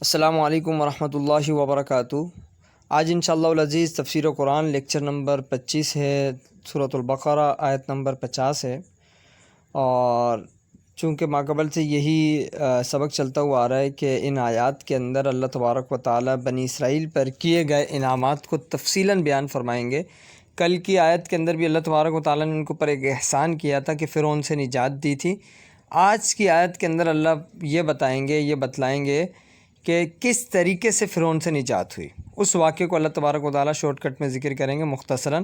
السلام علیکم ورحمۃ اللہ وبرکاتہ۔ آج انشاءاللہ العزیز تفسیر قرآن لیکچر نمبر 25 ہے، سورۃ البقرہ آیت نمبر 50 ہے، اور چونکہ ماقبل سے یہی سبق چلتا ہوا آ رہا ہے کہ ان آیات کے اندر اللہ تبارک و تعالی بنی اسرائیل پر کیے گئے انعامات کو تفصیلاً بیان فرمائیں گے۔ کل کی آیت کے اندر بھی اللہ تبارک و تعالی نے ان کو پر ایک احسان کیا تھا کہ فرعون سے نجات دی تھی۔ آج کی آیت کے اندر اللہ یہ بتلائیں گے کہ کس طریقے سے فرعون سے نجات ہوئی۔ اس واقعے کو اللہ تبارک و تعالی شارٹ کٹ میں ذکر کریں گے مختصراً۔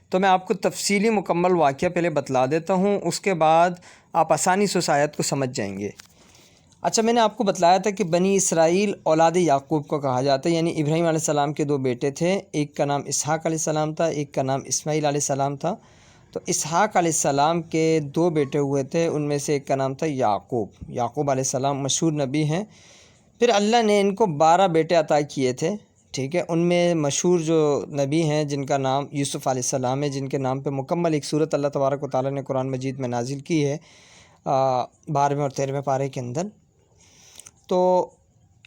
تو میں آپ کو تفصیلی مکمل واقعہ پہلے بتلا دیتا ہوں، اس کے بعد آپ آسانی سے اس آیت کو سمجھ جائیں گے۔ اچھا، میں نے آپ کو بتلایا تھا کہ بنی اسرائیل اولاد یعقوب کو کہا جاتا ہے، یعنی ابراہیم علیہ السلام کے دو بیٹے تھے، ایک کا نام اسحاق علیہ السلام تھا، ایک کا نام اسماعیل علیہ السلام تھا۔ تو اسحاق علیہ السلام کے دو بیٹے ہوئے تھے، ان میں سے ایک کا نام تھا یعقوب علیہ السلام مشہور نبی ہیں۔ پھر اللہ نے ان کو 12 بیٹے عطا کیے تھے، ٹھیک ہے۔ ان میں مشہور جو نبی ہیں جن کا نام یوسف علیہ السلام ہے، جن کے نام پہ مکمل ایک سورت اللہ تبارک و تعالیٰ نے قرآن مجید میں نازل کی ہے 12ویں اور 13ویں پارے کے اندر۔ تو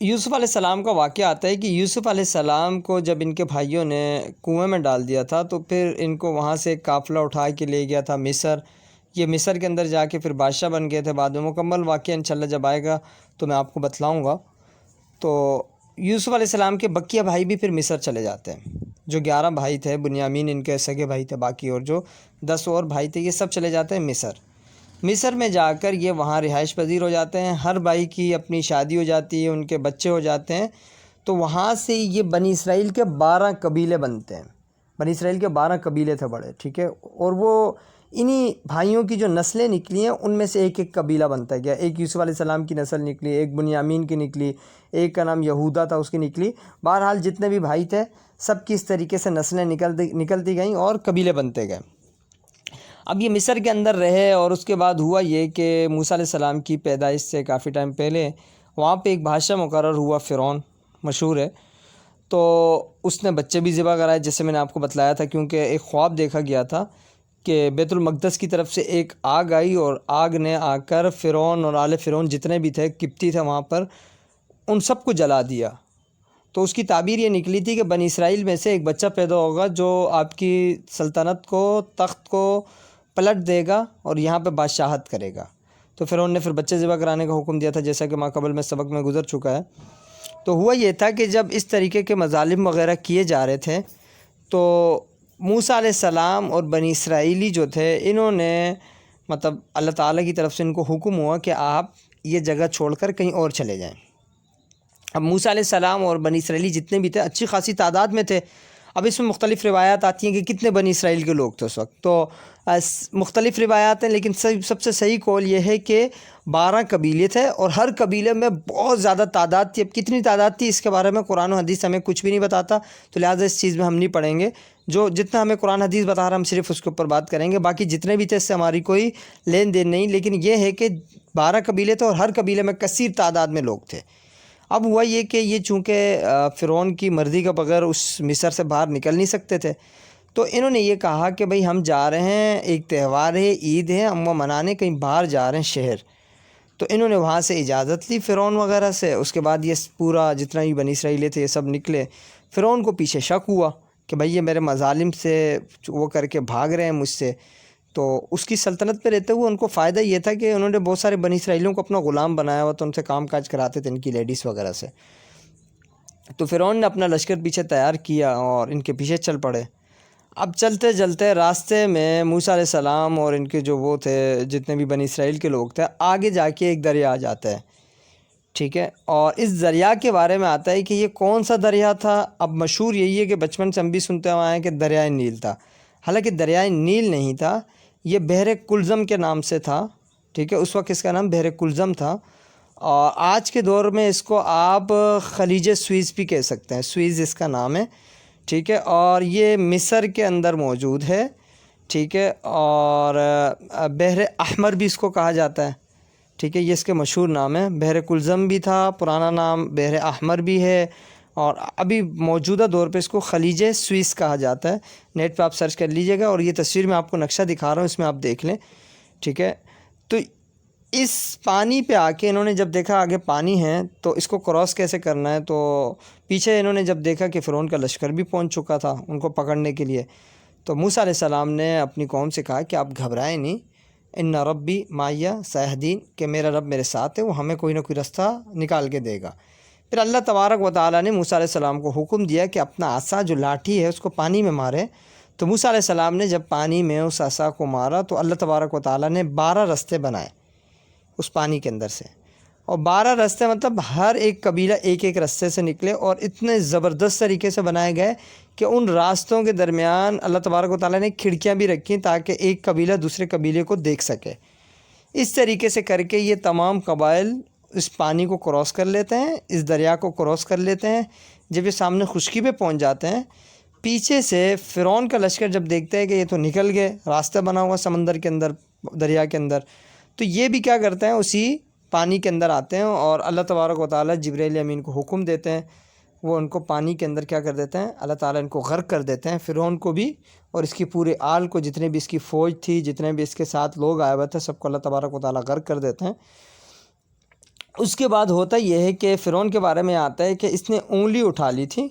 یوسف علیہ السلام کا واقعہ آتا ہے کہ یوسف علیہ السلام کو جب ان کے بھائیوں نے کنویں میں ڈال دیا تھا تو پھر ان کو وہاں سے ایک قافلہ اٹھا کے لے گیا تھا مصر۔ یہ مصر کے اندر جا کے پھر بادشاہ بن گئے تھے بعد میں۔ مکمل واقعہ انشاءاللہ جب آئے گا تو میں آپ کو بتلاؤں گا۔ تو یوسف علیہ السلام کے بقیہ بھائی بھی پھر مصر چلے جاتے ہیں، جو 11 بھائی تھے، بنیامین ان کے سگے بھائی تھے باقی، اور جو 10 اور بھائی تھے، یہ سب چلے جاتے ہیں مصر میں جا کر یہ وہاں رہائش پذیر ہو جاتے ہیں۔ ہر بھائی کی اپنی شادی ہو جاتی ہے، ان کے بچے ہو جاتے ہیں۔ تو وہاں سے یہ بنی اسرائیل کے 12 قبیلے بنتے ہیں۔ بنی اسرائیل کے 12 قبیلے تھے بڑے، ٹھیک ہے۔ اور وہ انہی بھائیوں کی جو نسلیں نکلی ہیں ان میں سے ایک ایک قبیلہ بنتا گیا۔ ایک یوسف علیہ السلام کی نسل نکلی، ایک بنیامین کی نکلی، ایک کا نام یہودا تھا اس کی نکلی۔ بہرحال جتنے بھی بھائی تھے سب کی اس طریقے سے نسلیں نکلتی گئیں اور قبیلے بنتے گئے۔ اب یہ مصر کے اندر رہے، اور اس کے بعد ہوا یہ کہ موسیٰ علیہ السلام کی پیدائش سے کافی ٹائم پہلے وہاں پہ ایک بادشاہ مقرر ہوا، فرعون مشہور ہے۔ تو اس نے بچے بھی ذبح کرائے، جیسے میں نے آپ کو بتلایا تھا، کیونکہ ایک خواب دیکھا گیا تھا کہ بیت المقدس کی طرف سے ایک آگ آئی، اور آگ نے آ کر فرعون اور آل فرعون جتنے بھی تھے، قبطی تھے وہاں پر، ان سب کو جلا دیا۔ تو اس کی تعبیر یہ نکلی تھی کہ بنی اسرائیل میں سے ایک بچہ پیدا ہوگا جو آپ کی سلطنت کو، تخت کو پلٹ دے گا اور یہاں پہ بادشاہت کرے گا۔ تو فرعون نے پھر بچے ذبح کرانے کا حکم دیا تھا، جیسا کہ ماقبل میں سبق میں گزر چکا ہے۔ تو ہوا یہ تھا کہ جب اس طریقے کے مظالم وغیرہ کیے جا رہے تھے تو موسیٰ علیہ السلام اور بنی اسرائیلی جو تھے، انہوں نے مطلب اللہ تعالیٰ کی طرف سے ان کو حکم ہوا کہ آپ یہ جگہ چھوڑ کر کہیں اور چلے جائیں۔ اب موسیٰ علیہ السلام اور بنی اسرائیلی جتنے بھی تھے اچھی خاصی تعداد میں تھے۔ اب اس میں مختلف روایات آتی ہیں کہ کتنے بنی اسرائیل کے لوگ تھے اس وقت، تو مختلف روایات ہیں، لیکن سب سے صحیح قول یہ ہے کہ 12 قبیلے تھے، اور ہر قبیلے میں بہت زیادہ تعداد تھی۔ اب کتنی تعداد تھی اس کے بارے میں قرآن و حدیث ہمیں کچھ بھی نہیں بتاتا، تو لہٰذا اس چیز میں ہم نہیں پڑھیں گے۔ جو جتنا ہمیں قرآن حدیث بتا رہا ہم صرف اس کے اوپر بات کریں گے، باقی جتنے بھی تھے اس سے ہماری کوئی لین دین نہیں۔ لیکن یہ ہے کہ 12 قبیلے تھے اور ہر قبیلے میں کثیر تعداد میں لوگ تھے۔ اب ہوا یہ کہ یہ چونکہ فرعون کی مرضی کے بغیر اس مصر سے باہر نکل نہیں سکتے تھے، تو انہوں نے یہ کہا کہ بھئی ہم جا رہے ہیں، ایک تہوار ہے، عید ہے، ہم وہ منانے کہیں باہر جا رہے ہیں شہر۔ تو انہوں نے وہاں سے اجازت لی فرعون وغیرہ سے۔ اس کے بعد یہ پورا جتنا بھی بنی اسرائیل تھے یہ سب نکلے۔ فرعون کو پیچھے شک ہوا کہ بھئی یہ میرے مظالم سے وہ کر کے بھاگ رہے ہیں مجھ سے۔ تو اس کی سلطنت پہ رہتے ہوئے ان کو فائدہ یہ تھا کہ انہوں نے بہت سارے بنی اسرائیلیوں کو اپنا غلام بنایا ہوا، تو ان سے کام کاج کراتے تھے، ان کی لیڈیز وغیرہ سے۔ تو فرعون نے اپنا لشکر پیچھے تیار کیا اور ان کے پیچھے چل پڑے۔ اب چلتے چلتے راستے میں موسیٰ علیہ السلام اور ان کے جو وہ تھے جتنے بھی بنی اسرائیل کے لوگ تھے، آگے جا کے ایک دریا آ جاتا ہے، ٹھیک ہے۔ اور اس دریا کے بارے میں آتا ہے کہ یہ کون سا دریا تھا۔ اب مشہور یہی ہے کہ بچپن سے ہم بھی سنتے ہوئے آئے ہیں کہ دریائے نیل تھا، حالانکہ دریائے نیل نہیں تھا، یہ بحر کلزم کے نام سے تھا، ٹھیک ہے۔ اس وقت اس کا نام بحر کلزم تھا، اور آج کے دور میں اس کو آپ خلیج سوئز بھی کہہ سکتے ہیں، سوئز اس کا نام ہے، ٹھیک ہے۔ اور یہ مصر کے اندر موجود ہے، ٹھیک ہے۔ اور بحر احمر بھی اس کو کہا جاتا ہے، ٹھیک ہے۔ یہ اس کے مشہور نام ہے، بحر کلزم بھی تھا، پرانا نام بحر احمر بھی ہے، اور ابھی موجودہ دور پہ اس کو خلیج سوئز کہا جاتا ہے۔ نیٹ پہ آپ سرچ کر لیجئے گا، اور یہ تصویر میں آپ کو نقشہ دکھا رہا ہوں، اس میں آپ دیکھ لیں، ٹھیک ہے۔ تو اس پانی پہ آ کے انہوں نے جب دیکھا آگے پانی ہے تو اس کو کراس کیسے کرنا ہے، تو پیچھے انہوں نے جب دیکھا کہ فرعون کا لشکر بھی پہنچ چکا تھا ان کو پکڑنے کے لیے، تو موسیٰ علیہ السلام نے اپنی قوم سے کہا کہ آپ گھبرائیں نہیں، ان ربی معیہ سیہدین، کہ میرا رب میرے ساتھ ہے، وہ ہمیں کوئی نہ کوئی رستہ نکال کے دے گا۔ پھر اللہ تبارک و تعالیٰ نے موسیٰ علیہ السلام کو حکم دیا کہ اپنا عصا جو لاٹھی ہے اس کو پانی میں مارے۔ تو موسیٰ علیہ السلام نے جب پانی میں اس عصا کو مارا تو اللہ تبارک و تعالیٰ نے 12 رستے بنائے اس پانی کے اندر سے، اور 12 رستے مطلب ہر ایک قبیلہ ایک ایک رستے سے نکلے، اور اتنے زبردست طریقے سے بنائے گئے کہ ان راستوں کے درمیان اللہ تبارک و تعالیٰ نے کھڑکیاں بھی رکھیں تاکہ ایک قبیلہ دوسرے قبیلے کو دیکھ سکے۔ اس طریقے سے کر کے یہ تمام قبائل اس پانی کو کراس کر لیتے ہیں، اس دریا کو کراس کر لیتے ہیں۔ جب یہ سامنے خشکی پہ پہنچ جاتے ہیں، پیچھے سے فرعون کا لشکر جب دیکھتے ہیں کہ یہ تو نکل گئے، راستہ بنا ہوا سمندر کے اندر، دریا کے اندر، تو یہ بھی کیا کرتے ہیں، اسی پانی کے اندر آتے ہیں، اور اللہ تبارک و تعالیٰ جبرائیل امین کو حکم دیتے ہیں، وہ ان کو پانی کے اندر کیا کر دیتے ہیں، اللہ تعالیٰ ان کو غرق کر دیتے ہیں، فرعون کو بھی اور اس کی پورے آل کو، جتنے بھی اس کی فوج تھی، جتنے بھی اس کے ساتھ لوگ آئے ہوئے تھے، سب کو اللہ تبارک و تعالیٰ غرق کر دیتے ہیں۔ اس کے بعد ہوتا یہ ہے کہ فرعون کے بارے میں آتا ہے کہ اس نے انگلی اٹھا لی تھی،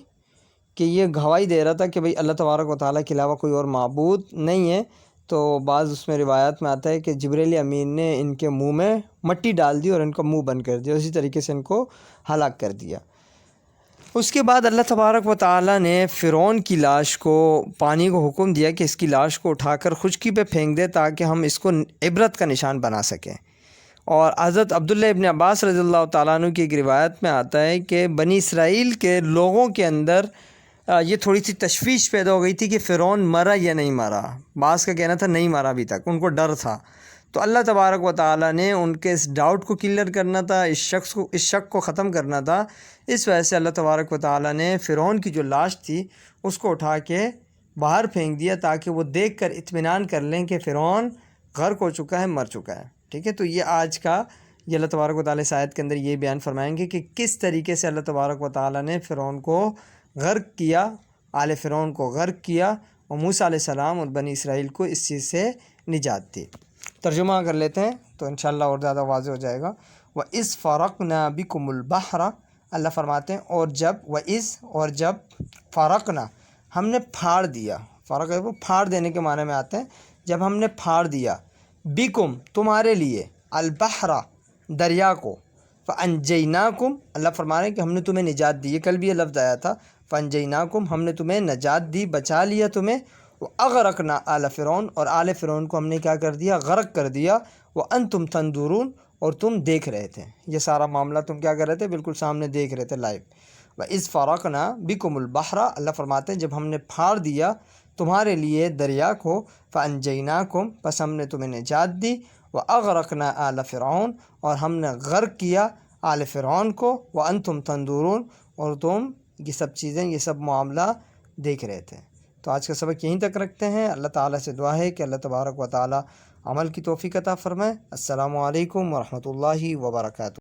کہ یہ گواہی دے رہا تھا کہ بھئی اللہ تبارک و تعالیٰ کے علاوہ کوئی اور معبود نہیں ہے، تو بعض اس میں روایات میں آتا ہے کہ جبرائیل امین نے ان کے منہ میں مٹی ڈال دی اور ان کا منہ بند کر دیا، اسی طریقے سے ان کو ہلاک کر دیا۔ اس کے بعد اللہ تبارک و تعالیٰ نے فرعون کی لاش کو، پانی کو حکم دیا کہ اس کی لاش کو اٹھا کر خشکی پہ پھینک دے تاکہ ہم اس کو عبرت کا نشان بنا سکیں۔ اور حضرت عبداللہ ابن عباس رضی اللہ تعالیٰ عنہ کی ایک روایت میں آتا ہے کہ بنی اسرائیل کے لوگوں کے اندر یہ تھوڑی سی تشویش پیدا ہو گئی تھی کہ فرعون مرا یا نہیں مرا، بعض کا کہنا تھا نہیں مرا ابھی تک، ان کو ڈر تھا۔ تو اللہ تبارک و تعالیٰ نے ان کے اس ڈاؤٹ کو کلیئر کرنا تھا، اس شک کو ختم کرنا تھا، اس وجہ سے اللہ تبارک و تعالیٰ نے فرعون کی جو لاش تھی اس کو اٹھا کے باہر پھینک دیا تاکہ وہ دیکھ کر اطمینان کر لیں کہ فرعون غرق ہو چکا ہے، مر چکا ہے۔ ٹھیک ہے، تو یہ آج کا یہ اللہ تبارک و تعالیٰ اس آیت کے اندر یہ بیان فرمائیں گے کہ کس طریقے سے اللہ تبارک و تعالیٰ نے فرعون کو غرق کیا، آل فرعون کو غرق کیا، اور موسیٰ علیہ السلام اور بنی اسرائیل کو اس چیز سے نجات دی۔ ترجمہ کر لیتے ہیں تو انشاءاللہ اور زیادہ واضح ہو جائے گا۔ وَإِذْ فَرَقْنَا بِكُمُ الْبَحْرَ، اللہ فرماتے ہیں اور جب فرقنا، ہم نے پھاڑ دیا، فرق ہے وہ پھاڑ دینے کے معنی میں آتے ہیں، جب ہم نے پھاڑ دیا، بکم تمہارے لیے، البحر دریا کو، فانجیناکم اللہ فرما رہے ہیں کہ ہم نے تمہیں نجات دی، یہ کل بھی یہ لفظ آیا تھا، فانجیناکم ہم نے تمہیں نجات دی، بچا لیا تمہیں، واغرقنا آل فرعون اور آل فرعون کو ہم نے کیا کر دیا، غرق کر دیا، وانتم تنظرون اور تم دیکھ رہے تھے، یہ سارا معاملہ تم کیا کر رہے تھے، بالکل سامنے دیکھ رہے تھے لائیو۔ وَإِذْ فَرَقْنَا بِكُمُ الْبَحْرَ اللہ فرماتے ہیں جب ہم نے پھاڑ دیا تمہارے لیے دریا کو، فَأَنْجَيْنَاكُمْ پس ہم نے تمہیں نجات دی، وَأَغْرَقْنَا آلَ فِرْعَوْنَ اور ہم نے غرق کیا آل فرعون کو، وَأَنْتُمْ تَنْظُرُونَ اور تم یہ سب چیزیں، یہ سب معاملہ دیکھ رہے تھے۔ تو آج کا سبق یہیں تک رکھتے ہیں، اللہ تعالیٰ سے دعا ہے کہ اللہ تبارک و تعالیٰ عمل کی توفیق عطا فرمائے۔ السلام علیکم ورحمۃ اللہ وبرکاتہ۔